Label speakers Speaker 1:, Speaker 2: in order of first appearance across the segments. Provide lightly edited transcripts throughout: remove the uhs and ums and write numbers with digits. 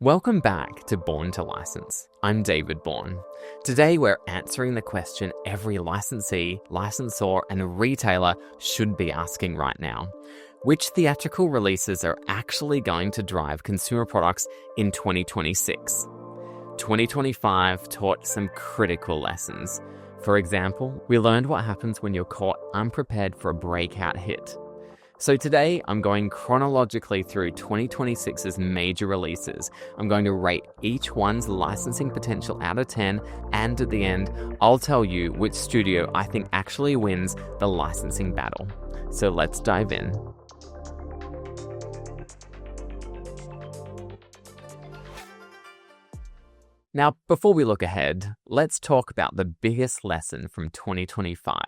Speaker 1: Welcome back to Born to License. I'm David Bourne. Today we're answering the question every licensee, licensor, and retailer should be asking right now. Which theatrical releases are actually going to drive consumer products in 2026? 2025 taught some critical lessons. For example, we learned what happens when you're caught unprepared for a breakout hit. So today, I'm going chronologically through 2026's major releases. I'm going to rate each one's licensing potential out of 10, and at the end, I'll tell you which studio I think actually wins the licensing battle. So let's dive in. Now, before we look ahead, let's talk about the biggest lesson from 2025.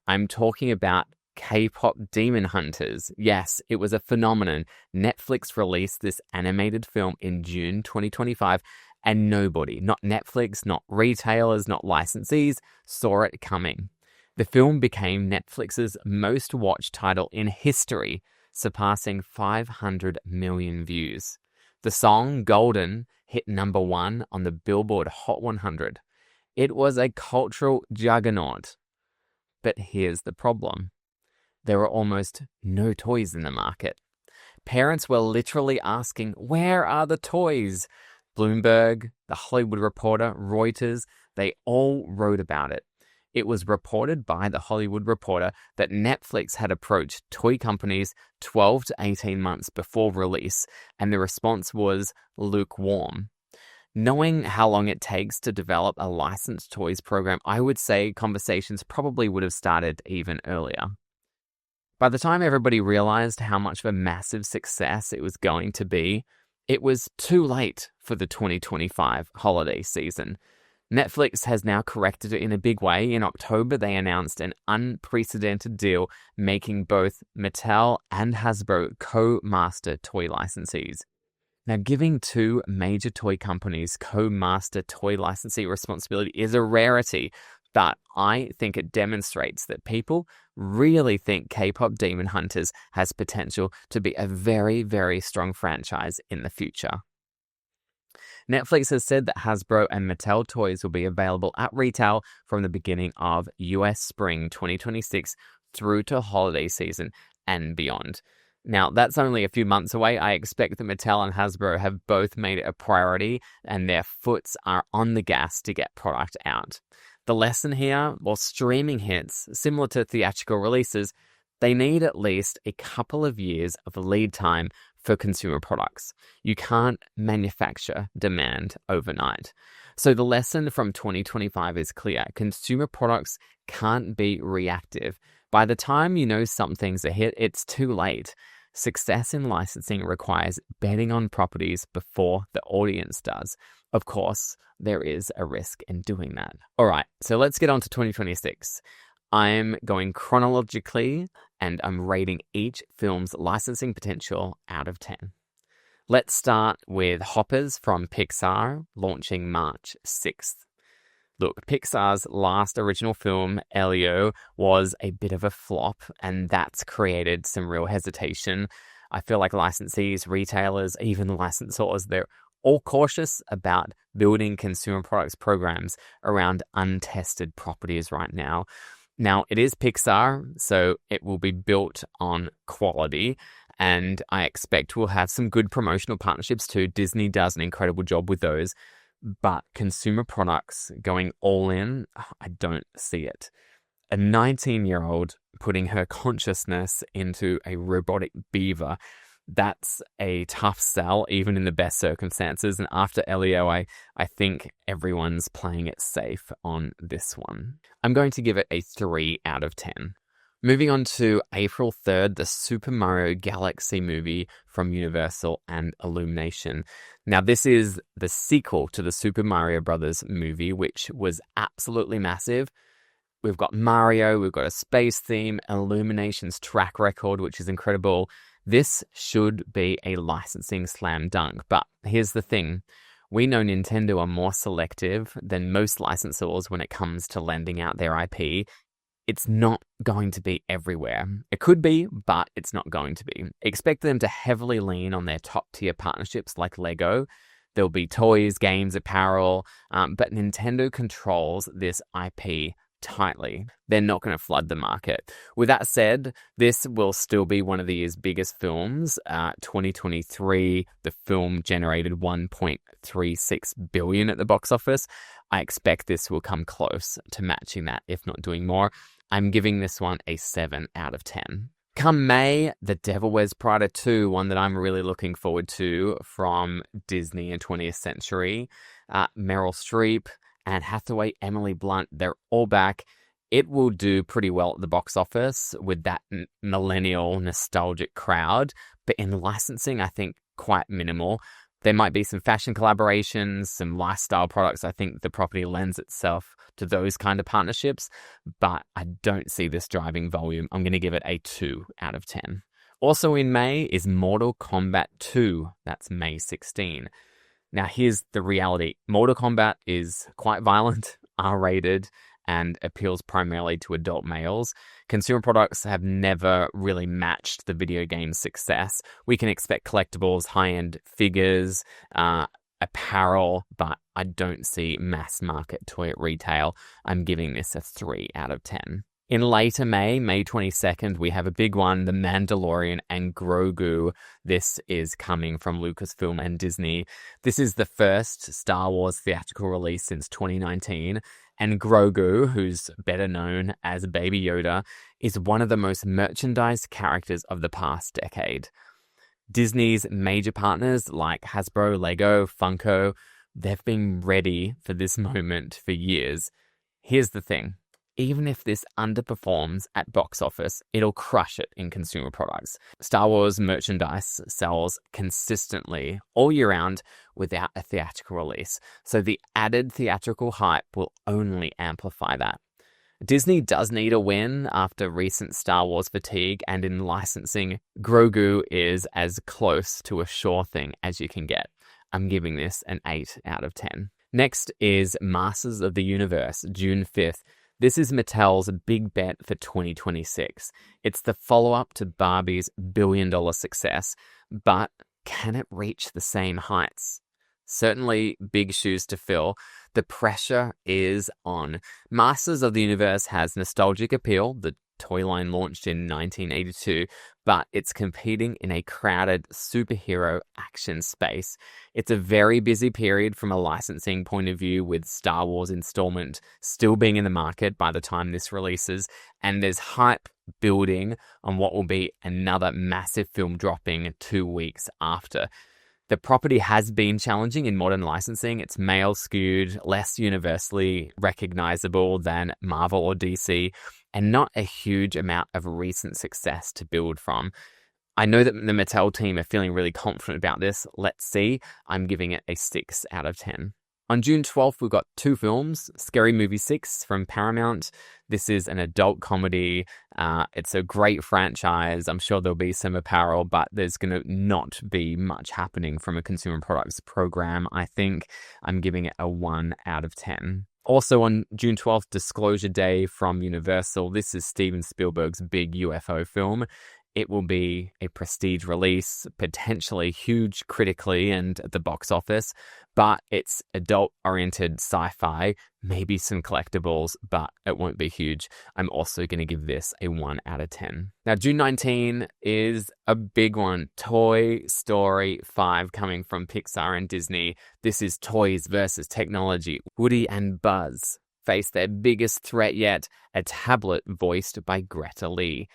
Speaker 1: I'm talking about K-pop Demon Hunters. Yes, it was a phenomenon. Netflix released this animated film in June 2025, and nobody, not Netflix, not retailers, not licensees, saw it coming. The film became Netflix's most watched title in history, surpassing 500 million views. The song Golden hit number 1 on the Billboard Hot 100. It was a cultural juggernaut. But here's the problem. There were almost no toys in the market. Parents were literally asking, where are the toys? Bloomberg, The Hollywood Reporter, Reuters, they all wrote about it. It was reported by The Hollywood Reporter that Netflix had approached toy companies 12 to 18 months before release, and the response was lukewarm. Knowing how long it takes to develop a licensed toys program, I would say conversations probably would have started even earlier. By the time everybody realized how much of a massive success it was going to be, it was too late for the 2025 holiday season. Netflix has now corrected it in a big way. In October, they announced an unprecedented deal making both Mattel and Hasbro co-master toy licensees. Now, giving two major toy companies co-master toy licensee responsibility is a rarity, but I think it demonstrates that people really think K-pop Demon Hunters has potential to be a very, very strong franchise in the future. Netflix has said that Hasbro and Mattel toys will be available at retail from the beginning of US spring 2026 through to holiday season and beyond. Now, that's only a few months away. I expect that Mattel and Hasbro have both made it a priority and their foots are on the gas to get product out. The lesson here, while streaming hits, similar to theatrical releases, they need at least a couple of years of lead time for consumer products. You can't manufacture demand overnight. So the lesson from 2025 is clear. Consumer products can't be reactive. By the time you know something's a hit, it's too late. Success in licensing requires betting on properties before the audience does. Of course, there is a risk in doing that. All right, so let's get on to 2026. I'm going chronologically, and I'm rating each film's licensing potential out of 10. Let's start with Hoppers from Pixar, launching March 6th. Look, Pixar's last original film, Elio, was a bit of a flop, and that's created some real hesitation. I feel like licensees, retailers, even licensors, they're all cautious about building consumer products programs around untested properties right now. Now, it is Pixar, so it will be built on quality, and I expect we'll have some good promotional partnerships too. Disney does an incredible job with those. But consumer products going all in, I don't see it. A 19-year-old putting her consciousness into a robotic beaver, that's a tough sell, even in the best circumstances. And after Elio, I think everyone's playing it safe on this one. I'm going to give it a 3 out of 10. Moving on to April 3rd, the Super Mario Galaxy movie from Universal and Illumination. Now, this is the sequel to the Super Mario Brothers movie, which was absolutely massive. We've got Mario, we've got a space theme, Illumination's track record, which is incredible. This should be a licensing slam dunk. But here's the thing. We know Nintendo are more selective than most licensors when it comes to lending out their IP. It's not going to be everywhere. It could be, but it's not going to be. Expect them to heavily lean on their top-tier partnerships like Lego. There'll be toys, games, apparel, but Nintendo controls this IP tightly. They're not going to flood the market. With that said, this will still be one of the year's biggest films. 2023, the film generated $1.36 billion at the box office. I expect this will come close to matching that, if not doing more. I'm giving this one a 7 out of 10. Come May, The Devil Wears Prada 2, one that I'm really looking forward to from Disney and 20th Century. Meryl Streep, Anne Hathaway, Emily Blunt, they're all back. It will do pretty well at the box office with that millennial nostalgic crowd, but in licensing, I think quite minimal. There might be some fashion collaborations, some lifestyle products. I think the property lends itself to those kind of partnerships, but I don't see this driving volume. I'm going to give it a 2 out of 10. Also in May is Mortal Kombat 2. That's May 16. Now here's the reality. Mortal Kombat is quite violent, R-rated, and appeals primarily to adult males. Consumer products have never really matched the video game's success. We can expect collectibles, high-end figures, apparel, but I don't see mass market toy at retail. I'm giving this a 3 out of 10. In later May, May 22nd, we have a big one, The Mandalorian and Grogu. This is coming from Lucasfilm and Disney. This is the first Star Wars theatrical release since 2019, and Grogu, who's better known as Baby Yoda, is one of the most merchandised characters of the past decade. Disney's major partners like Hasbro, Lego, Funko, they've been ready for this moment for years. Here's the thing. Even if this underperforms at box office, it'll crush it in consumer products. Star Wars merchandise sells consistently all year round without a theatrical release, so the added theatrical hype will only amplify that. Disney does need a win after recent Star Wars fatigue, and in licensing, Grogu is as close to a sure thing as you can get. I'm giving this an 8 out of 10. Next is Masters of the Universe, June 5th. This is Mattel's big bet for 2026. It's the follow-up to Barbie's billion-dollar success, but can it reach the same heights? Certainly big shoes to fill. The pressure is on. Masters of the Universe has nostalgic appeal. The toy line launched in 1982, but it's competing in a crowded superhero action space. It's a very busy period from a licensing point of view, with Star Wars installment still being in the market by the time this releases, and there's hype building on what will be another massive film dropping 2 weeks after. The property has been challenging in modern licensing. It's male skewed, less universally recognizable than Marvel or DC, and not a huge amount of recent success to build from. I know that the Mattel team are feeling really confident about this. Let's see. I'm giving it a 6 out of 10. On June 12th, we've got 2 films. Scary Movie 6 from Paramount. This is an adult comedy. It's a great franchise. I'm sure there'll be some apparel, but there's going to not be much happening from a consumer products program. I think I'm giving it a 1 out of 10. Also on June 12th, Disclosure Day from Universal. This is Steven Spielberg's big UFO film. It will be a prestige release, potentially huge critically and at the box office, but it's adult-oriented sci-fi, maybe some collectibles, but it won't be huge. I'm also going to give this a 1 out of 10. Now, June 19 is a big one. Toy Story 5 coming from Pixar and Disney. This is toys versus technology. Woody and Buzz face their biggest threat yet, a tablet voiced by Greta Lee.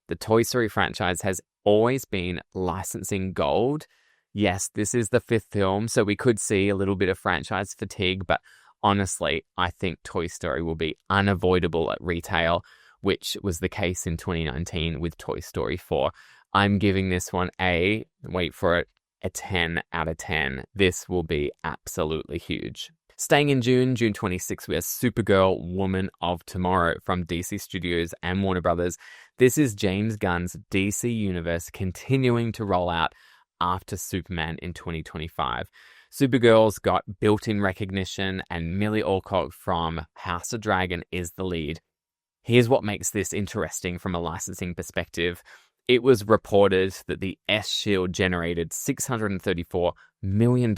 Speaker 1: The Toy Story franchise has always been licensing gold. Yes, this is the 5th film, so we could see a little bit of franchise fatigue, but honestly, I think Toy Story will be unavoidable at retail, which was the case in 2019 with Toy Story 4. I'm giving this one wait for it, a 10 out of 10. This will be absolutely huge. Staying in June, June 26th, we have Supergirl, Woman of Tomorrow from DC Studios and Warner Brothers. This is James Gunn's DC Universe continuing to roll out after Superman in 2025. Supergirl's got built-in recognition, and Millie Alcock from House of Dragon is the lead. Here's what makes this interesting from a licensing perspective. It was reported that the S-Shield generated $634 million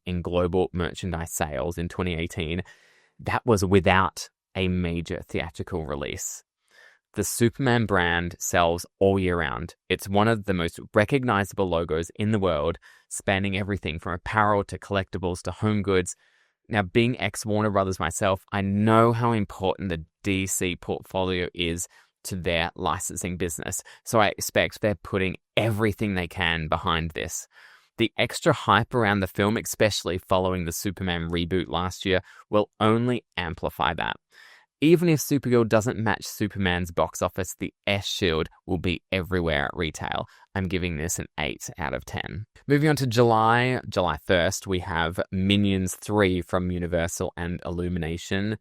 Speaker 1: in global merchandise sales in 2018. That was without a major theatrical release. The Superman brand sells all year round. It's one of the most recognizable logos in the world, spanning everything from apparel to collectibles to home goods. Now, being ex-Warner Brothers myself, I know how important the DC portfolio is to their licensing business, so I expect they're putting everything they can behind this. The extra hype around the film, especially following the Superman reboot last year, will only amplify that. Even if Supergirl doesn't match Superman's box office, the S-Shield will be everywhere at retail. I'm giving this an 8 out of 10. Moving on to July 1st, we have Minions 3 from Universal and Illumination.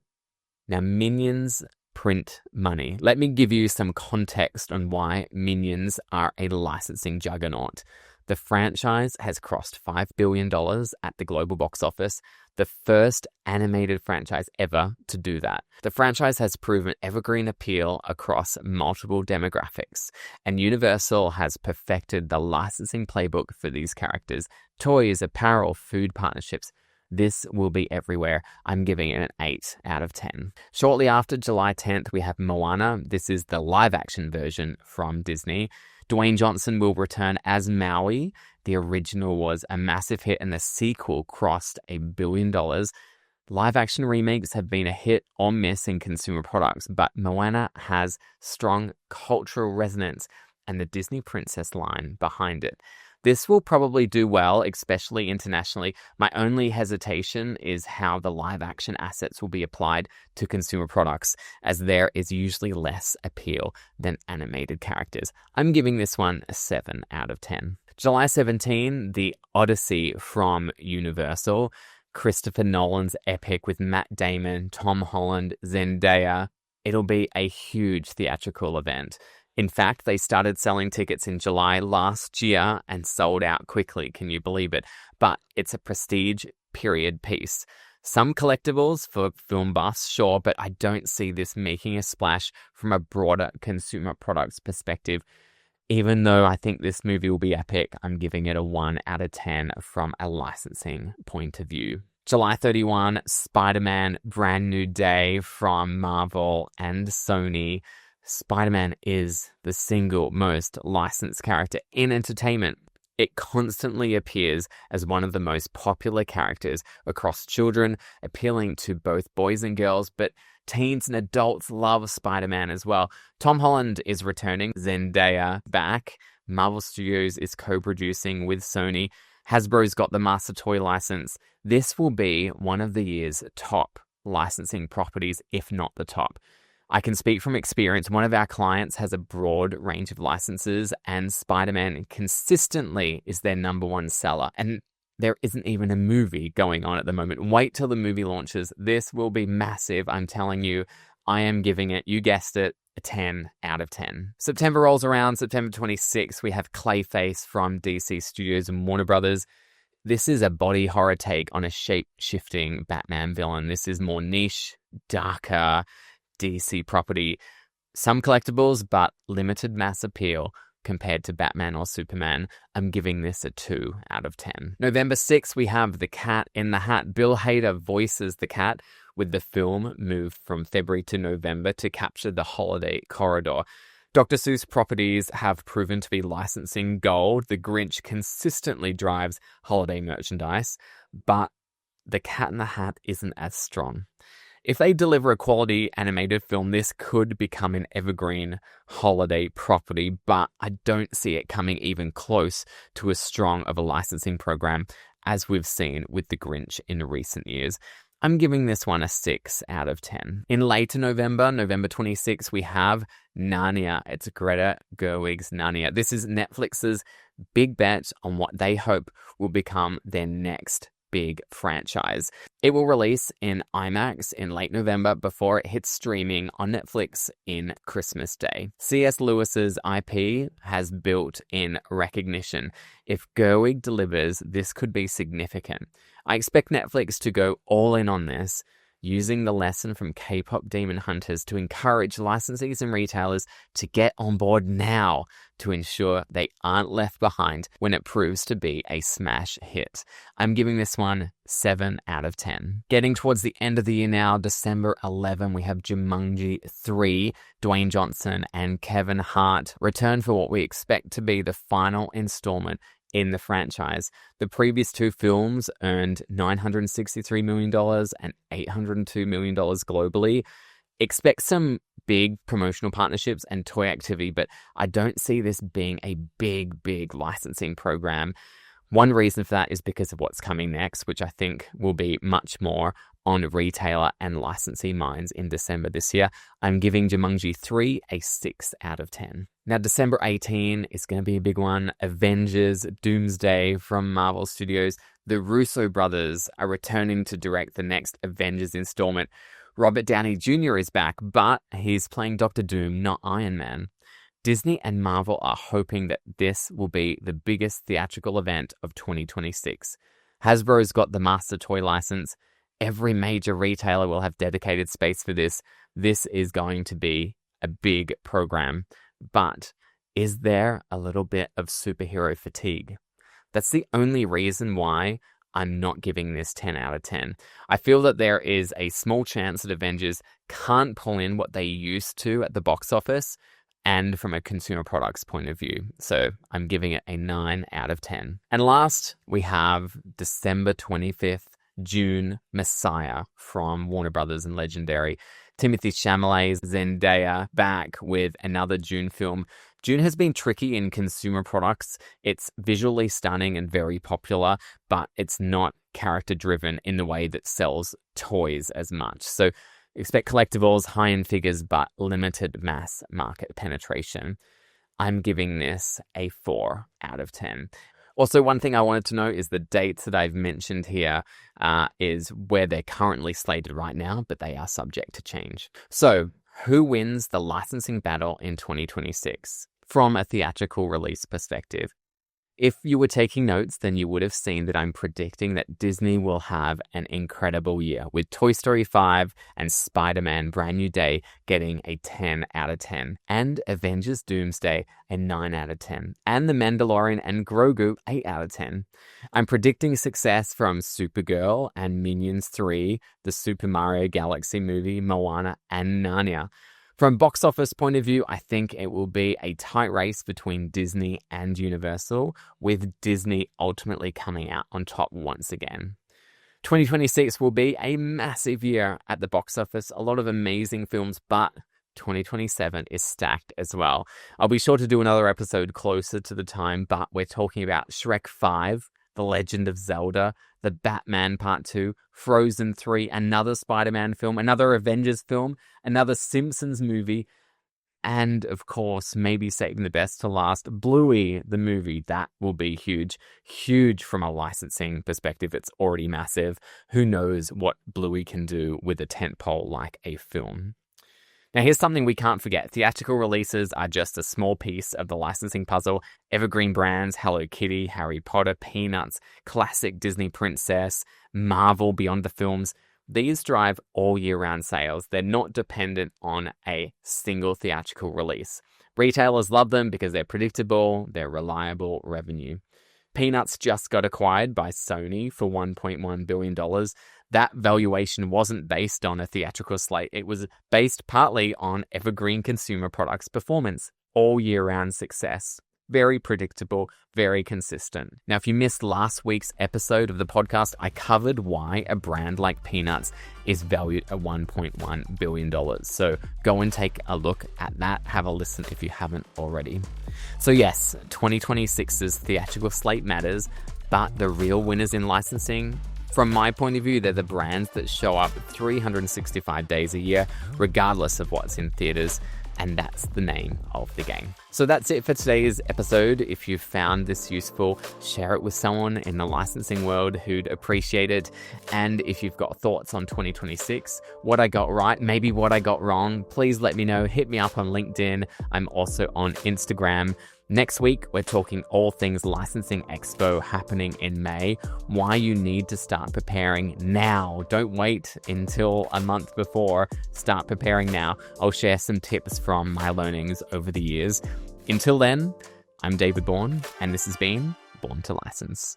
Speaker 1: Now, Minions print money. Let me give you some context on why Minions are a licensing juggernaut. The franchise has crossed $5 billion at the global box office, the first animated franchise ever to do that. The franchise has proven evergreen appeal across multiple demographics, and Universal has perfected the licensing playbook for these characters. Toys, apparel, food partnerships. This will be everywhere. I'm giving it an 8 out of 10. Shortly after July 10th, we have Moana. This is the live-action version from Disney. Dwayne Johnson will return as Maui. The original was a massive hit and the sequel crossed $1 billion. Live-action remakes have been a hit or miss in consumer products, but Moana has strong cultural resonance and the Disney Princess line behind it. This will probably do well, especially internationally. My only hesitation is how the live-action assets will be applied to consumer products, as there is usually less appeal than animated characters. I'm giving this one a 7 out of 10. July 17, The Odyssey from Universal. Christopher Nolan's epic with Matt Damon, Tom Holland, Zendaya. It'll be a huge theatrical event. In fact, they started selling tickets in July last year and sold out quickly. Can you believe it? But it's a prestige period piece. Some collectibles for film buffs, sure, but I don't see this making a splash from a broader consumer products perspective. Even though I think this movie will be epic, I'm giving it a 1 out of 10 from a licensing point of view. July 31, Spider-Man Brand New Day from Marvel and Sony. Spider-Man is the single most licensed character in entertainment. It constantly appears as one of the most popular characters across children, appealing to both boys and girls, but teens and adults love Spider-Man as well. Tom Holland is returning, Zendaya back, Marvel Studios is co-producing with Sony, Hasbro's got the master toy license. This will be one of the year's top licensing properties, if not the top. I can speak from experience. One of our clients has a broad range of licenses, and Spider-Man consistently is their number one seller. And there isn't even a movie going on at the moment. Wait till the movie launches. This will be massive. I'm telling you, I am giving it, you guessed it, a 10 out of 10. September rolls around. September 26th, we have Clayface from DC Studios and Warner Brothers. This is a body horror take on a shape-shifting Batman villain. This is more niche, darker DC property. Some collectibles, but limited mass appeal compared to Batman or Superman. I'm giving this a 2 out of 10. November 6th, we have The Cat in the Hat. Bill Hader voices the cat, with the film moved from February to November to capture the holiday corridor. Dr. Seuss properties have proven to be licensing gold. The Grinch consistently drives holiday merchandise, but The Cat in the Hat isn't as strong. If they deliver a quality animated film, this could become an evergreen holiday property, but I don't see it coming even close to as strong of a licensing program as we've seen with The Grinch in recent years. I'm giving this one a 6 out of 10. In later November, November 26th, we have Narnia. It's Greta Gerwig's Narnia. This is Netflix's big bet on what they hope will become their next big franchise. It will release in IMAX in late November before it hits streaming on Netflix in Christmas Day. C.S. Lewis's IP has built-in recognition. If Gerwig delivers, this could be significant. I expect Netflix to go all in on this. using the lesson from K-pop Demon Hunters to encourage licensees and retailers to get on board now to ensure they aren't left behind when it proves to be a smash hit. I'm giving this one 7 out of 10. Getting towards the end of the year now, December 11, we have Jumanji 3. Dwayne Johnson and Kevin Hart return for what we expect to be the final installment in the franchise. The previous two films earned $963 million and $802 million globally. Expect some big promotional partnerships and toy activity, but I don't see this being a big licensing program. One reason for that is because of what's coming next, which I think will be much more on retailer and licensee minds in December this year. I'm giving Jumanji 3 a 6 out of 10. Now, December 18 is going to be a big one. Avengers Doomsday from Marvel Studios. The Russo brothers are returning to direct the next Avengers installment. Robert Downey Jr. is back, but he's playing Dr. Doom, not Iron Man. Disney and Marvel are hoping that this will be the biggest theatrical event of 2026. Hasbro's got the master toy license. Every major retailer will have dedicated space for this. This is going to be a big program. But is there a little bit of superhero fatigue? That's the only reason why I'm not giving this 10 out of 10. I feel that there is a small chance that Avengers can't pull in what they used to at the box office and from a consumer products point of view. So I'm giving it a 9 out of 10. And last, we have December 25th, June, Messiah from Warner Brothers and Legendary. Timothée Chalamet's Zendaya back with another June film. June has been tricky in consumer products. It's visually stunning and very popular, but it's not character-driven in the way that sells toys as much. So expect collectibles, high-end figures, but limited mass market penetration. I'm giving this a 4 out of 10. Also, one thing I wanted to know is the dates that I've mentioned here is where they're currently slated right now, but they are subject to change. So, who wins the licensing battle in 2026 from a theatrical release perspective? If you were taking notes, then you would have seen that I'm predicting that Disney will have an incredible year, with Toy Story 5 and Spider-Man Brand New Day getting a 10 out of 10, and Avengers Doomsday a 9 out of 10, and The Mandalorian and Grogu 8 out of 10. I'm predicting success from Supergirl and Minions 3, the Super Mario Galaxy movie, Moana, and Narnia. From box office point of view, I think it will be a tight race between Disney and Universal, with Disney ultimately coming out on top once again. 2026 will be a massive year at the box office, a lot of amazing films, but 2027 is stacked as well. I'll be sure to do another episode closer to the time, but we're talking about Shrek 5, The Legend of Zelda, The Batman Part 2, Frozen 3, another Spider-Man film, another Avengers film, another Simpsons movie, and, of course, maybe saving the best to last, Bluey, the movie. That will be huge. Huge from a licensing perspective. It's already massive. Who knows what Bluey can do with a tentpole like a film. Now, here's something we can't forget. Theatrical releases are just a small piece of the licensing puzzle. Evergreen brands, Hello Kitty, Harry Potter, Peanuts, classic Disney Princess, Marvel beyond the films. These drive all year-round sales. They're not dependent on a single theatrical release. Retailers love them because they're predictable, they're reliable revenue. Peanuts just got acquired by Sony for $1.1 billion. That valuation wasn't based on a theatrical slate. It was based partly on evergreen consumer products performance, all year-round success. Very predictable, very consistent. Now, if you missed last week's episode of the podcast, I covered why a brand like Peanuts is valued at $1.1 billion. So go and take a look at that. Have a listen if you haven't already. So yes, 2026's theatrical slate matters, but the real winners in licensing, from my point of view, they're the brands that show up 365 days a year, regardless of what's in theaters. And that's the name of the game. So that's it for today's episode. If you found this useful, share it with someone in the licensing world who'd appreciate it. And if you've got thoughts on 2026, what I got right, maybe what I got wrong, please let me know. Hit me up on LinkedIn. I'm also on Instagram. Next week, we're talking all things Licensing Expo happening in May, why you need to start preparing now. Don't wait until a month before. Start preparing now. I'll share some tips from my learnings over the years. Until then, I'm David Bourne, and this has been Born to License.